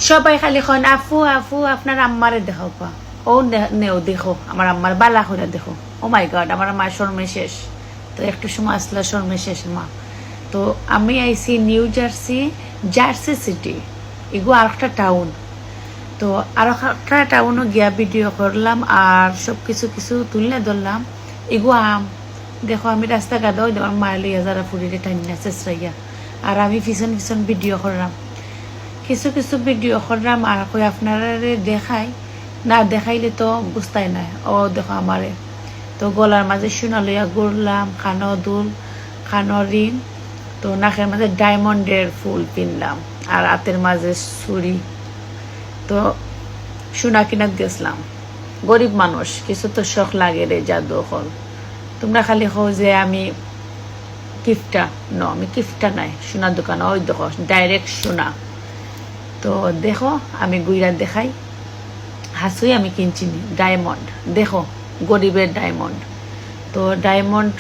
সবাই খালি খন আফু আফু আপনার আম্মারে দেখো পা ও নেও দেখো আমার আম্মার বালা করে দেখো। ও মাই গড, আমার মায়ের শর্মে শেষ। তো একটু সময় আসলে শর্মে শেষ মা। তো আমি আইসি নিউ জার্সি, জার্সি সিটি, এগো আর একটা টাউন। তো আর একটা টাউনও গিয়া ভিডিও করলাম আর সব কিছু কিছু তুললে ধরলাম। এগো আম দেখো, আমি রাস্তা গাদা ওই আমার মায়ের লইয়া যারা ফুরিরে টাইনা চেষ্টাইয়া, আর আমি পিছন পিছন ভিডিও করলাম, কিছু কিছু ভিডিও করলাম। আর কই আপনারা দেখাই না, দেখাইলে তো বুঝতাই না। ও দেখো আমারে তো গলার মাঝে সোনা লইয়া ঘুরলাম, কানো দুল, কানো রিং, তো নাকের মাঝে ডায়মন্ডের ফুল কিনলাম, আর হাতের মাঝে ছুরি। তো সোনা কিনাত গেছিলাম। গরিব মানুষ, কিছু তো শখ লাগে রে জাদু হল। তোমরা খালি হো যে আমি কিফটা, ন আমি কিফটা নাই, সোনার দোকান ওই দেখো ডাইরেক্ট সোনা। তো দেখো আমি গুইরা দেখাই, হাসুই আমি কিনছি ডায়মন্ড, দেখো গরিবের ডায়মন্ড। তো ডায়মন্ড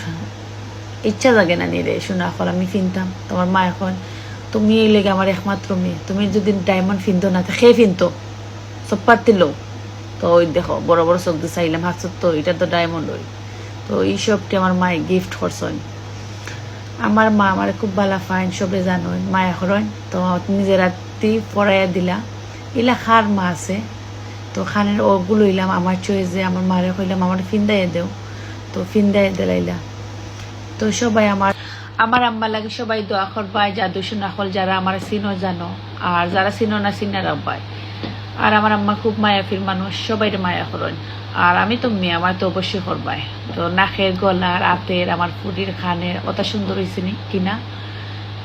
ইচ্ছা জাগে না নিরে সোনা হল আমি কিনতাম। তোমার মা এখন, তুমি এই লেগে আমার একমাত্র মেয়ে, তুমি যদি ডায়মন্ড ফিনতো না খেয়ে ফিনতো সব পাতিল। তো ওই দেখো বড় বড় চোখ দিয়ে চাইলাম, হাসত তো এটা তো ডায়মন্ড ওই। তো এইসবটি আমার মায়ে গিফট করছেন। আমার মা আমার খুব ভালো ফাইন, সবে জানোই মায়া করেন। তো নিজের রাত্রি পড়াইয়া দিলা, এলা খার মা আছে। তো খানের ওগুলো ইলাম আমার চয়েসে, আমার মারে কইলাম আমার ফিন্দাইয়া দেও, তো ফিন্দাইয়া দিলাইলা। তো সবাই আমার আম্মা লাগে সবাই দোয়া করবাই, জাদু শোনা হল যারা আমার চিনো জানো, আর যারা চিনো না চিনে রাখবাই। আর আমার আম্মা খুব মায়াফির মানুষ, সবাই মায়া করেন। আর আমি তো মেয়ে, আমার তো অবশ্যই করবাই। তো নাকের, গলার, হাতের, আমার ফুটির, খানের অত সুন্দর হয়েছে কিনা।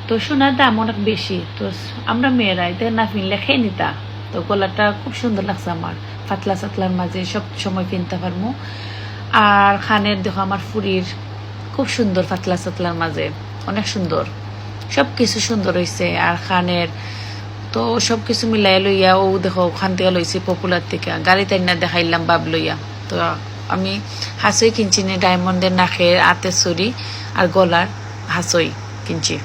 তো সোনার দাম অনেক বেশি, তো আমরা মেয়েরা এতে না ফিনলে খেয়ে নিতা। তো গলাটা খুব সুন্দর লাগছে আমার, পাতলা সাতলার মাঝে সব সময় কিনতে পারবো। আর খানের দেখো আমার ফুরির খুব সুন্দর, পাতলা সাতলার মাঝে অনেক সুন্দর, সব কিছু সুন্দর হয়েছে। আর খানের তো সব কিছু মিলাই লইয়া ও দেখো ওখান থেকে লইছি পপুলার থেকে, গাড়িতে না দেখাইলাম বাব লইয়া। তো আমি হাসই কিনছি, ডায়মন্ডের নাকের, হাতের চুরি আর গলার হাসই কিনছি।